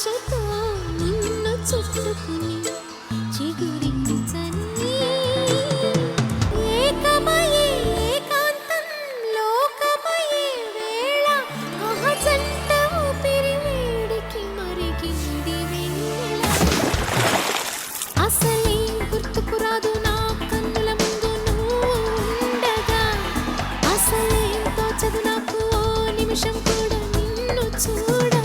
ఆశతో నిన్ను చుట్టుకుని చిగురించని ఏకమయే ఏకాంతం లోకమయే వేళ జంట ఊపిరి వేడికి మరిగింది వెన్నెల అసలే గుర్తుకు రాదు నా కన్నుల ముందు నువ్వు ఉండగా అసలే తోచదు నాకు ఓ నిమిషం కూడా నిన్ను చూడక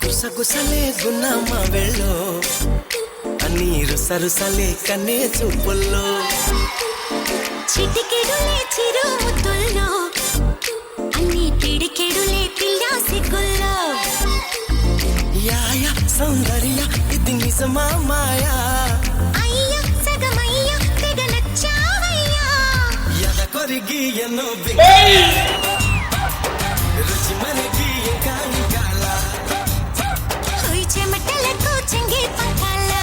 గుసగుసలే గున్నమ్మ వెళ్ళో అన్ని రుసరుసలే కన్నే చూపుల్లో చిటికెడులే చిరు ముద్దుల్లో అన్ని పిడికెడులే పిల్ల సిగ్గుల్లో యాయ సౌందర్య ఇది నిజమా మాయా అయ్య సగమయ్య తెగ నచ్చావయ్యా ఎద కొరిగి ఎన్నో రుచి మనకి కాని కాల హోయ్ చెమటలకు చెంగి పంకాల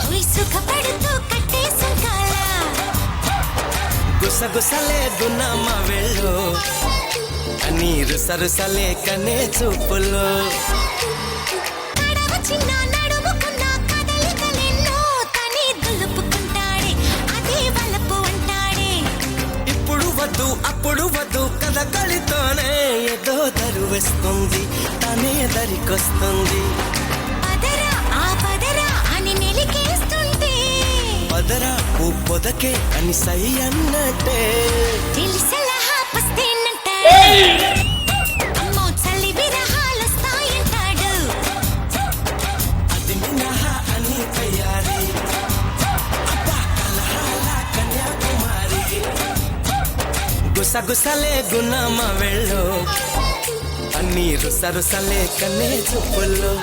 హోయ్ సుఖపడుతూ కట్టే సుంకాల గుసగుసలే గున్నమ్మ వెళ్ళో అన్ని రుసరుసలే కన్నే చూపుల్లో నడవ చిన్న నడుముకున్న కదలికలెన్నో తని దులుపుకుంటాడే అదే వలపు అంటాడే ఇప్పుడు వద్దు అప్పుడు వద్దు కథ కలితోనే ఏదో దరువేస్తుంది తనే దరికొస్తుంది పదరా ఆ పదరా అని మెలికేస్తుంటే పదరా ఓ పొదకే అని సై అన్నట్టే తెలిసలహా పస్తేనంటే అమ్మో చల్లి విరహాలొస్తాయంటాడు అది మినహా అని తయారీ అబ్బా కలహాల కన్యాకుమారి గుసగుసలే గున్నమ్మ వెళ్ళో అన్ని రుసరుసలే కన్నే చూపుల్లో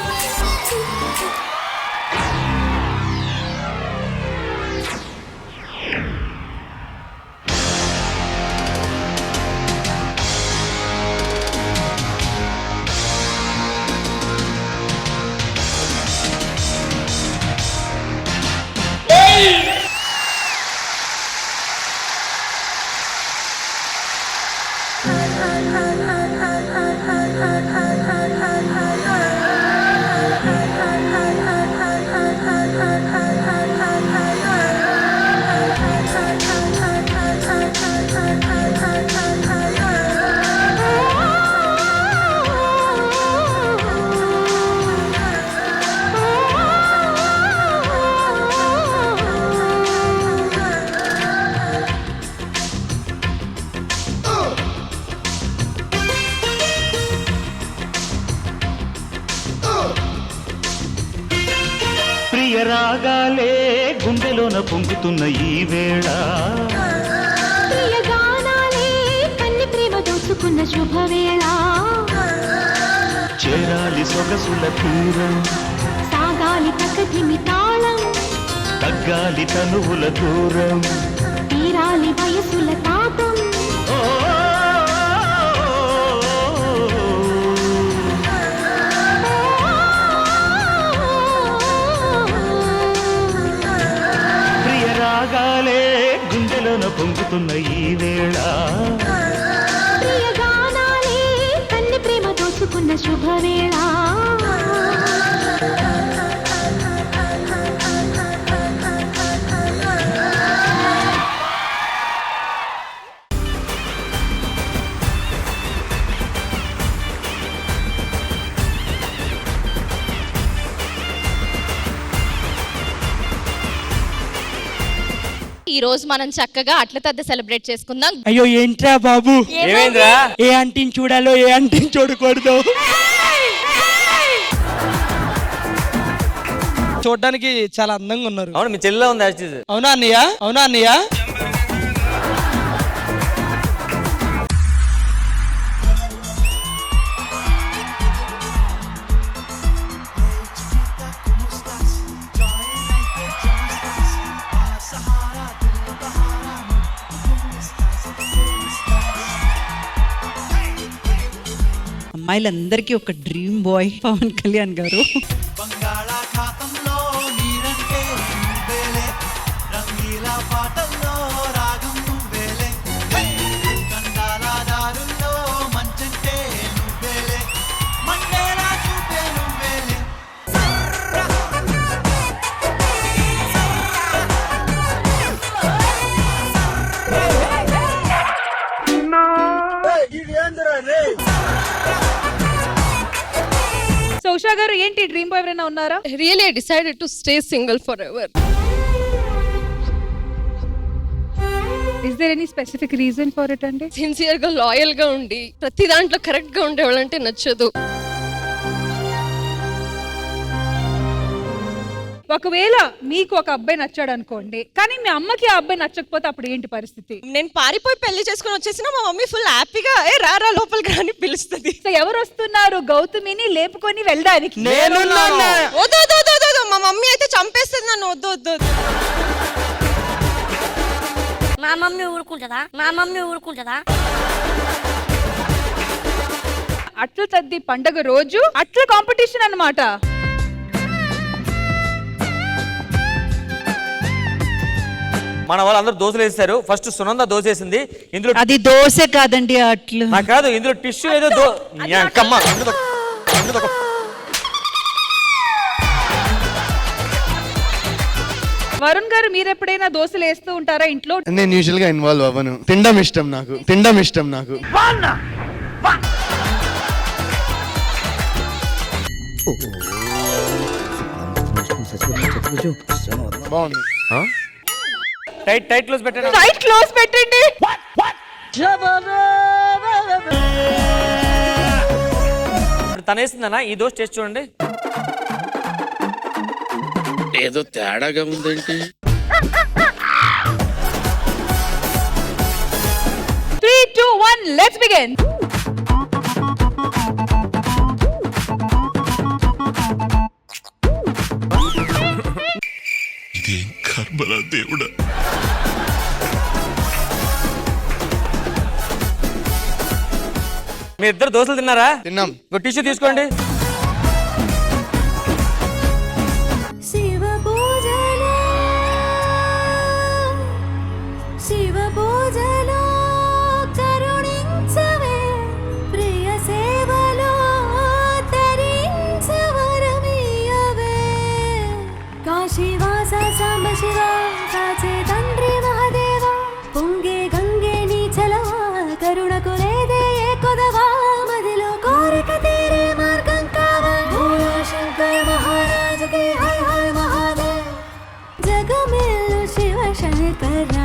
రాగాలే గుండెలోన పొంగుతున్న ఈ వేళ ప్రియగానాలే కన్ని ప్రేమ దోచుకున్న శుభవేళ చేరాలి సొగసుల తీరం సాగాలి ప్రకృతిమి తాళం తగ్గాలి తనువుల దూరం తీరాలి వయసుల తాపం రాగాలే గుండెలోన పొంగుతున్న ఈ వేళ ప్రియగానాలే కన్ని ప్రేమ దోచుకున్న శుభవేళ ఈ రోజు మనం చక్కగా అట్ల తద్ద సెలబ్రేట్ చేసుకుందాం. అయ్యో ఏంట్రా బాబు, ఏమైందిరా? ఏ ఆంటీని చూడాలో ఏ ఆంటీని చూడకూడదు. చూడడానికి చాలా అందంగా ఉన్నారు. అవును, మీ చెల్లె ఉంది. అవునా అన్నయ్య? అవునా అన్నయ్య? అమ్మాయిలందరికీ ఒక డ్రీమ్ బాయ్ పవన్ కళ్యాణ్ గారు. బంగాళాఖాతంలో నీరంట వసుంధర గారు ఏంటి డ్రీమ్ బాయ్ ఎవరైనా ఉన్నారా? Really I decided to stay single forever. Is there any specific reason for it అండి? సిన్సియర్ గా లాయల్ గా ఉండి ప్రతి దాంట్లో కరెక్ట్ గా ఉండేవాళ్ళంటే నచ్చదు. ఒకవేళ మీకు ఒక అబ్బాయి నచ్చాడు అనుకోండి, కానీ మీ అమ్మకి ఆ అబ్బాయి నచ్చకపోతే అప్పుడు ఏంటి పరిస్థితి? నేను పారిపోయి పెళ్లి చేసుకుని వచ్చేసినా మా మమ్మీ ఫుల్ హ్యాపీగా ఏ రారా లోపలికి రాని పిలుస్తుంది. సో ఎవరు వస్తున్నారు గౌతమిని లేపుకొని వెళ్ళడానికి? వద్దు వద్దు వద్దు వద్దు, మా మమ్మీ అయితే చంపేస్తుంది నన్ను. వద్దు వద్దు వద్దు. మా మమ్మీ ఊరుకుంటదా? అట్ల తద్ది పండగ రోజు అట్ల కాంపిటీషన్ అన్నమాట. మన వాళ్ళందరూ దోశలు వేస్తారు. ఫస్ట్ సునంద దోశ వేసింది. ఇందులో అది దోశ కాదండి, అట్లు. నాకు కాదు, ఇందులో టిష్యూ ఏదో వరుణ్ గారు మీరు ఎప్పుడైనా దోశలు వేస్తూ ఉంటారా ఇంట్లో? నేను యూజువల్ గా ఇన్వాల్వ్ అవ్వను. తినడం ఇష్టం నాకు. బాగుంది. టైట్ క్లోజ్ పెట్టండి. టైట్ క్లోజ్ పెట్టండి. తను వేసిందన్నా ఈ దోశ టేస్ట్ చూడండి. ఏదో తేడాగా ఉందేంటి? 3, 2, 1 లెట్స్ బిగిన్. ఇదేం కర్మరా దేవుడా. మీ ఇద్దరు దోశలు తిన్నారా? తిన్నాం. టిష్యూ తీసుకోండి. శివ పూజలో కరుణించవే, ప్రియ సేవలో తరించవరమీయవే. కాశీవాస సాంబ శివ కాచే తండ్రి మహాదేవ, పొంగే గంగే నీ చలవా, కరుణకు లేదే ఏ కొదవా, మదిలో కోరిక తీరే మార్గం కావా. భోలా శంకర మహారాజుకి హై హై మహాదేవ్, జగమేలు శివ శంకర.